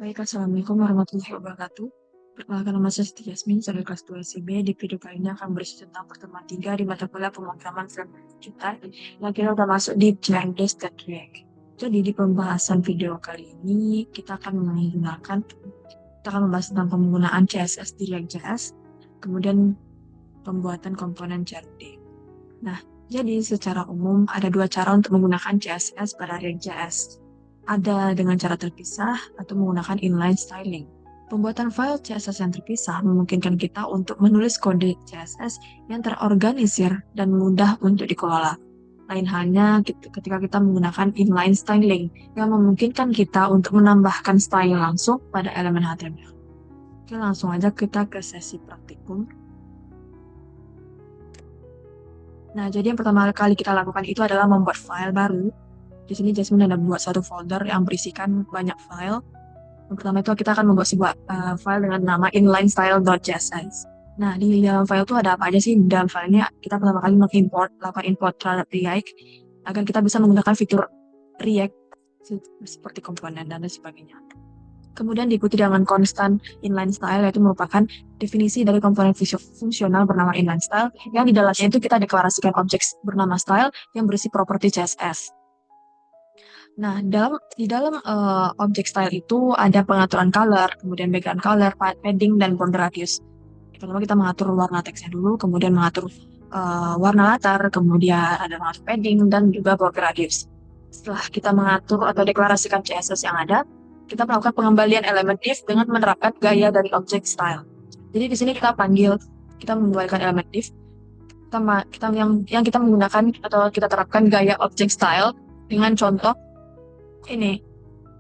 Baik, Assalamualaikum warahmatullahi wabarakatuh. Perkenalkan nama saya Siti Yasmin, saya dari kelas 2 SIB. Di video kali ini akan berisi tentang pertemuan 3 di mata kuliah pemrograman film komputer yang kita udah masuk di CRDS dan React. Jadi di pembahasan video kali ini kita akan membahas tentang penggunaan CSS di React.js, kemudian pembuatan komponen CRD. Nah, jadi secara umum ada dua cara untuk menggunakan CSS pada React.js. Ada dengan cara terpisah atau menggunakan inline styling. Pembuatan file CSS yang terpisah memungkinkan kita untuk menulis kode CSS yang terorganisir dan mudah untuk dikelola. Lain halnya ketika kita menggunakan inline styling yang memungkinkan kita untuk menambahkan style langsung pada elemen HTML. Oke, langsung aja kita ke sesi praktikum. Nah, jadi yang pertama kali kita lakukan itu adalah membuat file baru. Di sini Jasmine ada buat satu folder yang berisikan banyak file. Yang pertama itu kita akan membuat sebuah file dengan nama inlinestyle.js. Nah, di dalam file itu ada apa aja sih? Di dalam file ini kita pertama kali lakukan import terhadap React agar kita bisa menggunakan fitur React seperti komponen dan sebagainya. Kemudian diikuti dengan constant inline style, yaitu merupakan definisi dari komponen fungsional bernama inline style, yang di dalamnya itu kita deklarasikan objek bernama style yang berisi properti CSS. Nah, di dalam objek style itu ada pengaturan color, kemudian background color, padding, dan border radius. Pertama kita mengatur warna teksnya dulu, kemudian mengatur warna latar, kemudian ada mengatur padding, dan juga border radius. Setelah kita mengatur atau deklarasikan CSS yang ada, kita melakukan pengembalian elemen div dengan menerapkan gaya dari objek style. Jadi di sini kita mengembalikan elemen div, yang kita menggunakan atau kita terapkan gaya objek style dengan contoh ini,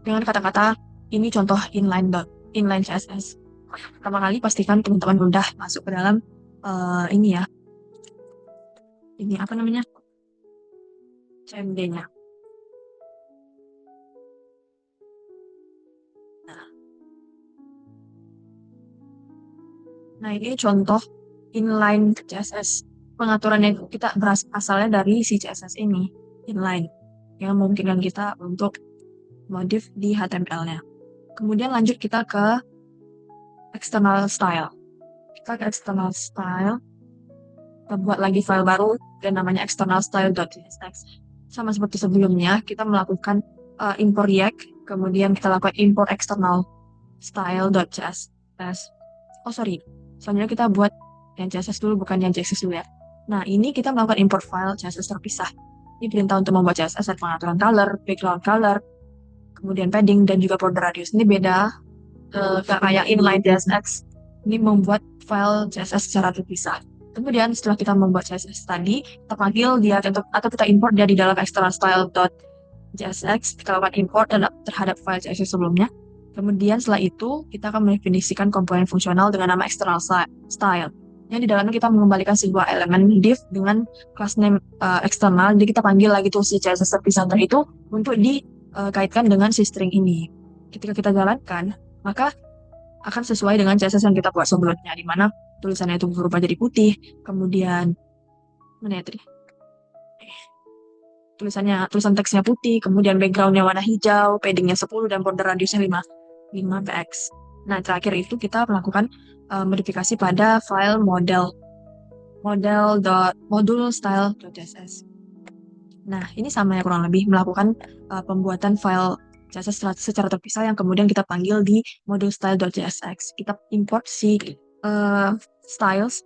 dengan kata-kata ini contoh inline CSS. Pertama kali pastikan teman-teman udah masuk ke dalam ini ya, ini apa namanya, CMD-nya. Nah, ini contoh inline CSS. Pengaturan yang kita asalnya dari si CSS ini, inline, yang memungkinkan kita untuk modif di HTML-nya. Kemudian lanjut kita ke external style. Kita ke external style, kita buat lagi file baru dan namanya external style.csx. Sama seperti sebelumnya, kita melakukan import React, kemudian kita lakukan import external style.csx. Oh sorry, soalnya kita buat yang CSS dulu, bukan yang CSS dulu ya. Nah, ini kita melakukan import file CSS terpisah. Ini perintah untuk membuat CSS ada pengaturan color, background color, kemudian padding, dan juga border radius. Ini beda kayak inline CSS. Ini membuat file CSS secara terpisah. Kemudian setelah kita membuat CSS tadi, kita panggil dia atau kita import dia di dalam external style.csx. Kita lakukan import terhadap file CSS sebelumnya. Kemudian setelah itu, kita akan mendefinisikan komponen fungsional dengan nama external style. Yang di dalamnya kita mengembalikan sebuah elemen div dengan class name eksternal. Jadi kita panggil lagi tuh si CSS terpisah itu untuk dikaitkan dengan si string ini. Ketika kita jalankan, maka akan sesuai dengan CSS yang kita buat sebelumnya, di mana tulisannya itu berubah jadi putih, kemudian mana ya tadi? Tulisan teksnya putih, kemudian backgroundnya warna hijau, paddingnya 10, dan border radiusnya 5 px. Nah, terakhir itu kita melakukan modifikasi pada file model.style.css. Nah, ini sama ya kurang lebih, melakukan pembuatan file CSS secara terpisah yang kemudian kita panggil di model.style.csx. Kita import si styles,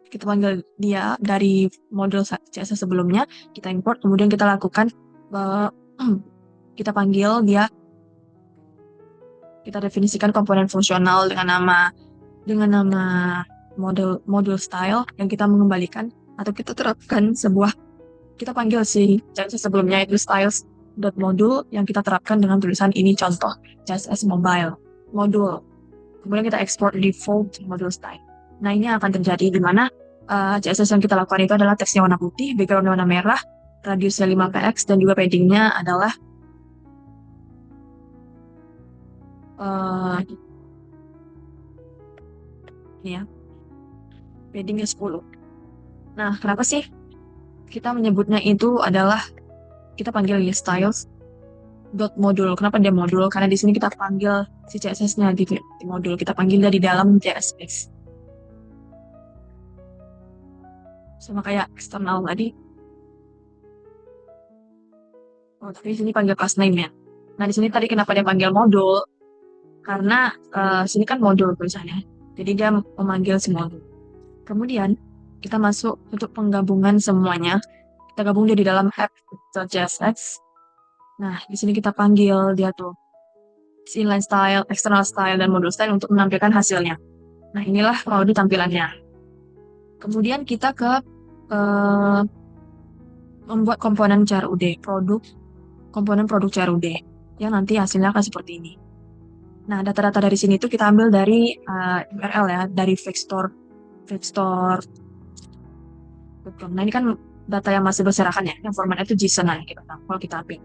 kita panggil dia dari model CSS sebelumnya, kita import, kemudian kita lakukan kita panggil dia, kita definisikan komponen fungsional dengan nama model style yang kita mengembalikan atau kita terapkan kita panggil si CSS sebelumnya itu styles.module yang kita terapkan dengan tulisan ini contoh CSS mobile module. Kemudian kita export default module style. Nah, ini akan terjadi di mana CSS yang kita lakukan itu adalah teksnya warna putih, backgroundnya warna merah, radiusnya 5 px, dan juga paddingnya adalah ini ya, paddingnya 10. Nah, kenapa sih kita menyebutnya itu adalah, kita panggil styles dot modul. Kenapa dia modul? Karena di sini kita panggil si CSS-nya di modul. Kita panggil dari dalam JSX. Sama kayak eksternal tadi. Oh, tapi di sini panggil class name ya. Nah, di sini tadi kenapa dia panggil modul? Karena sini kan modul tulisannya. Jadi dia memanggil si modul. Kemudian kita masuk untuk penggabungan semuanya. Kita gabung dia di dalam app.jsx. Nah, di sini kita panggil dia tuh si inline style, external style, dan module style untuk menampilkan hasilnya. Nah, inilah mode tampilannya. Kemudian kita ke membuat komponen CRUD, komponen produk CRUD, yang nanti hasilnya akan seperti ini. Nah, data-data dari sini itu kita ambil dari URL ya, dari Vector. Nah, ini kan data yang masih berserakan ya, yang formatnya itu JSON nah, kalau kita ambil.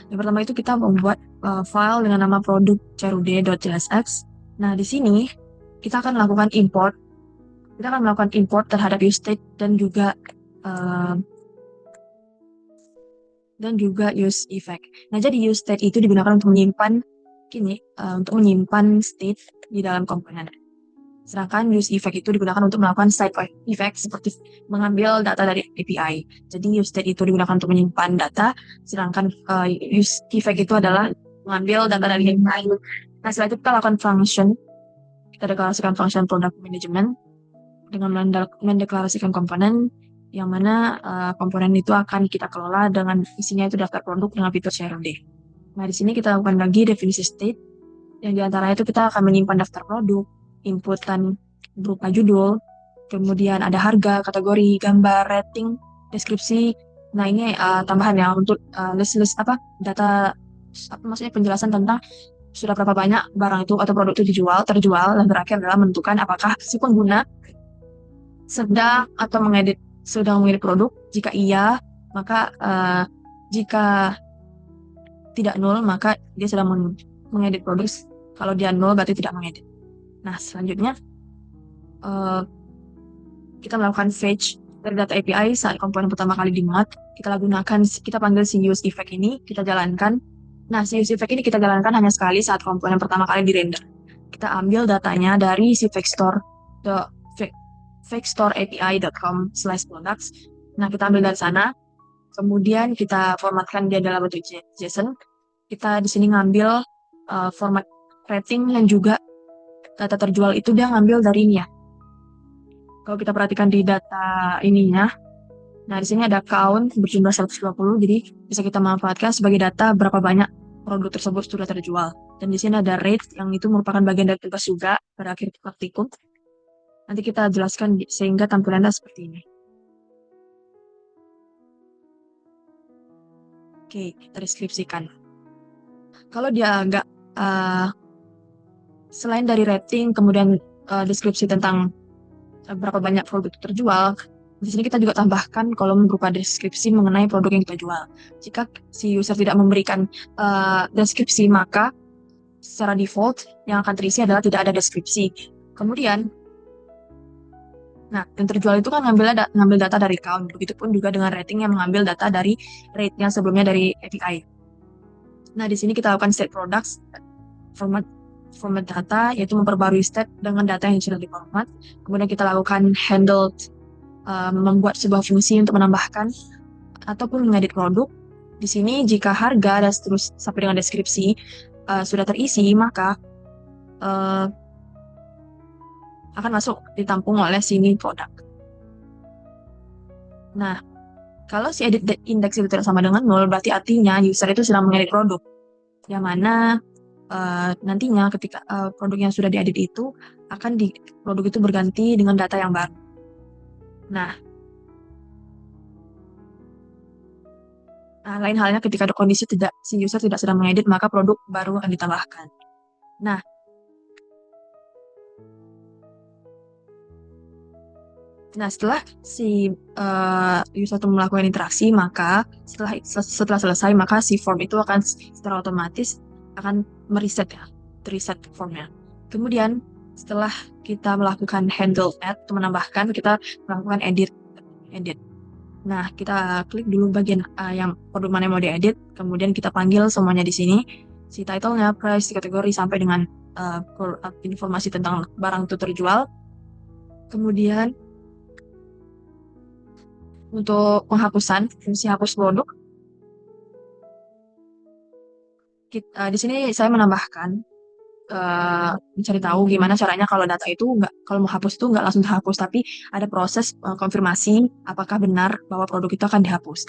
Yang pertama itu kita membuat file dengan nama produk crud.jsx. Nah, di sini kita akan melakukan import. Kita akan melakukan import terhadap useState dan juga useEffect. Nah, jadi useState itu digunakan untuk menyimpan state di dalam komponen. Sedangkan useEffect itu digunakan untuk melakukan side effect seperti mengambil data dari API. Jadi useState itu digunakan untuk menyimpan data, sedangkan useEffect itu adalah mengambil data dari API. Nah, setelah itu kita lakukan function. Kita deklarasikan function product management dengan mendeklarasikan komponen yang mana komponen itu akan kita kelola dengan isinya itu daftar produk dengan fitur CRUD. Nah, di sini kita lakukan lagi definisi state, yang diantaranya itu kita akan menyimpan daftar produk, inputan berupa judul, kemudian ada harga, kategori, gambar, rating, deskripsi. Nah, ini tambahan ya untuk list data, maksudnya penjelasan tentang sudah berapa banyak barang itu atau produk itu terjual, dan terakhir adalah menentukan apakah si pengguna sedang mengedit produk. Jika iya, maka jika tidak nol, maka dia sedang mengedit produk. Kalau dia nol, berarti tidak mengedit. Nah, selanjutnya kita melakukan fetch dari data API saat komponen pertama kali dimuat. Kita panggil si useEffect ini, kita jalankan. Nah, si useEffect ini kita jalankan hanya sekali saat komponen pertama kali dirender. Kita ambil datanya dari si vector.api.com/products. Nah, kita ambil dari sana. Kemudian kita formatkan dia dalam bentuk JSON. Kita di sini ngambil format rating dan juga data terjual itu dia ngambil dari ini ya. Kalau kita perhatikan di data ininya, nah di sini ada count berjumlah 120, jadi bisa kita manfaatkan sebagai data berapa banyak produk tersebut sudah terjual. Dan di sini ada rate yang itu merupakan bagian dari tugas juga pada akhir praktikum. Nanti kita jelaskan sehingga tampilannya seperti ini. Oke, kita deskripsikan. Kalau dia agak selain dari rating, kemudian deskripsi tentang berapa banyak produk terjual, di sini kita juga tambahkan kolom berupa deskripsi mengenai produk yang kita jual. Jika si user tidak memberikan deskripsi, maka secara default yang akan terisi adalah tidak ada deskripsi. Kemudian, nah, yang terjual itu kan ngambil data dari count. Begitupun juga dengan rating yang mengambil data dari rate yang sebelumnya dari API. Nah, di sini kita lakukan state products, format data, yaitu memperbarui state dengan data yang sudah diformat. Kemudian kita lakukan handle, membuat sebuah fungsi untuk menambahkan ataupun mengedit produk. Di sini jika harga dan terus sampai dengan deskripsi sudah terisi, maka akan masuk ditampung oleh sini produk. Nah, kalau si edit index itu tidak sama dengan 0, berarti artinya user itu sedang mengedit produk. Yang mana nantinya ketika produk yang sudah diedit itu produk itu berganti dengan data yang baru. Nah, lain halnya ketika ada kondisi si user tidak sedang mengedit, maka produk baru akan ditambahkan. Nah, setelah si user itu melakukan interaksi, maka setelah selesai, maka si form itu akan secara otomatis akan reset formnya. Kemudian setelah kita melakukan handle add untuk menambahkan, kita melakukan edit. Nah, kita klik dulu bagian yang produk mana yang mau diedit, kemudian kita panggil semuanya di sini, si title-nya, price, kategori, sampai dengan informasi tentang barang itu terjual. Kemudian untuk penghapusan, fungsi hapus produk, di sini saya menambahkan mencari tahu gimana caranya kalau data itu nggak, kalau mau hapus itu nggak langsung terhapus, tapi ada proses konfirmasi apakah benar bahwa produk itu akan dihapus.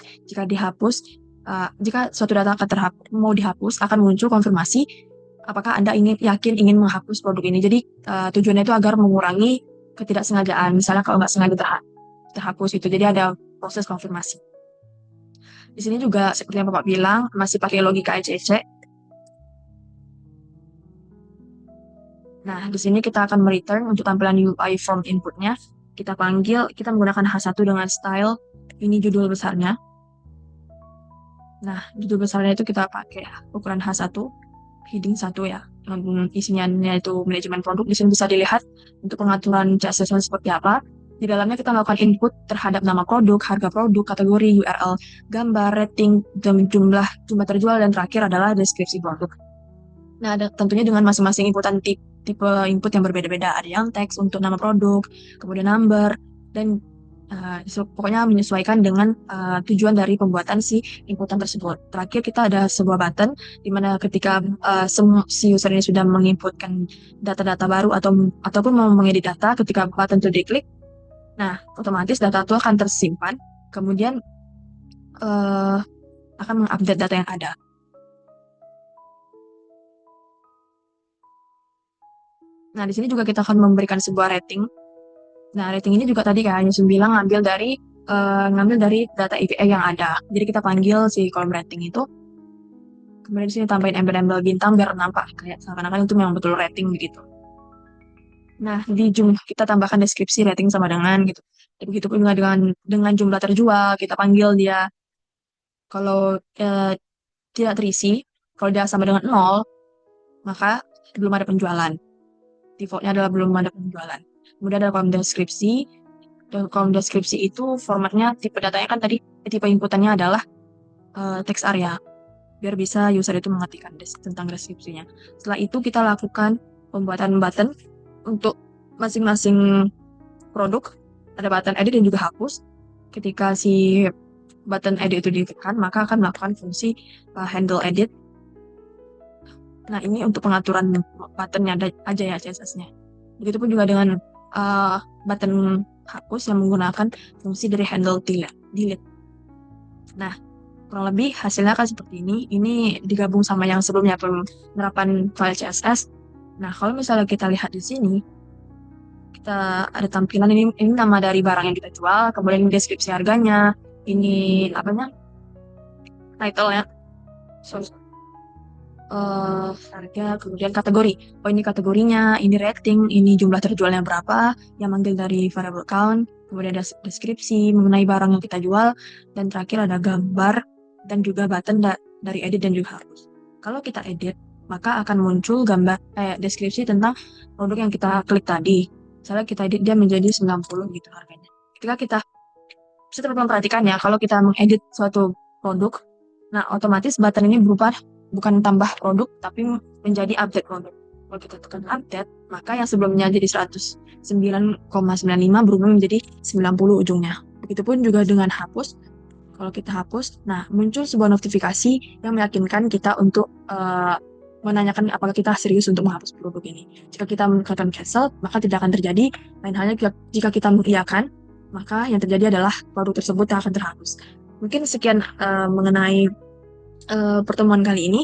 Jika suatu data akan mau dihapus, akan muncul konfirmasi apakah Anda ingin menghapus produk ini. Jadi tujuannya itu agar mengurangi ketidaksengajaan. Misalnya kalau nggak sengaja terhapus itu, jadi ada proses konfirmasi. Di sini juga seperti yang Bapak bilang, masih pakai logika ECC. Nah, di sini kita akan return untuk tampilan UI form inputnya. Kita menggunakan H1 dengan style, ini judul besarnya. Nah, judul besarnya itu kita pakai ukuran H1, heading 1 ya. Isinya itu manajemen produk. Di sini bisa dilihat untuk pengaturan CSS seperti apa. Di dalamnya kita melakukan input terhadap nama produk, harga produk, kategori, URL, gambar, rating, dan jumlah terjual, dan terakhir adalah deskripsi produk. Nah, tentunya dengan masing-masing tipe input yang berbeda-beda. Ada yang teks untuk nama produk, kemudian number, dan pokoknya menyesuaikan dengan tujuan dari pembuatan si inputan tersebut. Terakhir kita ada sebuah button di mana ketika si user ini sudah menginputkan data-data baru ataupun mau mengedit data, ketika button itu diklik, nah otomatis data itu akan tersimpan, kemudian uh, akan mengupdate data yang ada. Nah, di sini juga kita akan memberikan sebuah rating. Nah, rating ini juga tadi kayak Yusuf bilang ngambil dari data API yang ada. Jadi kita panggil si kolom rating itu, kemudian di sini tambahin embel-embel bintang biar nampak kayak seakan-akan itu memang betul rating begitu. Nah, kita tambahkan deskripsi rating sama dengan gitu. Begitu pun juga dengan jumlah terjual, kita panggil dia kalau tidak terisi, kalau dia sama dengan 0, maka belum ada penjualan. Defaultnya adalah belum ada penjualan. Kemudian ada kolom deskripsi. Dan kolom deskripsi itu formatnya, tipe datanya kan tadi, tipe inputannya adalah text area, biar bisa user itu mengertikan tentang deskripsinya. Setelah itu kita lakukan pembuatan button untuk masing-masing produk. Ada button edit dan juga hapus. Ketika si button edit itu ditekan, maka akan melakukan fungsi handle edit. Nah, ini untuk pengaturan buttonnya aja ya CSS-nya. Begitupun juga dengan button hapus yang menggunakan fungsi dari handle delete. Nah, kurang lebih hasilnya kan seperti ini. Ini digabung sama yang sebelumnya penerapan file CSS. Nah, kalau misalnya kita lihat di sini, kita ada tampilan ini nama dari barang yang kita jual, kemudian ini deskripsi harganya, ini apanya, title-nya, harga, kemudian kategori. Oh, ini kategorinya, ini rating, ini jumlah terjualnya berapa, yang manggil dari variable count, kemudian ada deskripsi mengenai barang yang kita jual, dan terakhir ada gambar dan juga button dari edit dan juga hapus. Kalau kita edit, maka akan muncul deskripsi tentang produk yang kita klik tadi. Misalnya kita edit dia menjadi 90 gitu harganya. Ketika kita bisa memperhatikan ya, kalau kita mengedit suatu produk, nah otomatis button ini berubah bukan tambah produk, tapi menjadi update produk. Kalau kita tekan update, maka yang sebelumnya jadi 109,95 berubah menjadi 90 ujungnya. Begitupun juga dengan hapus. Kalau kita hapus, nah muncul sebuah notifikasi yang meyakinkan kita untuk menanyakan apakah kita serius untuk menghapus produk ini. Jika kita mengatakan cancel, maka tidak akan terjadi. Lain halnya jika kita mengiyakan, maka yang terjadi adalah produk tersebut yang akan terhapus. Mungkin sekian mengenai pertemuan kali ini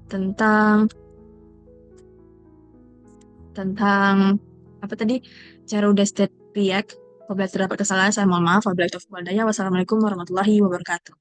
tentang tentang apa tadi, cara udah state react. Apabila terdapat kesalahan, saya mohon maaf. Wassalamualaikum warahmatullahi wabarakatuh.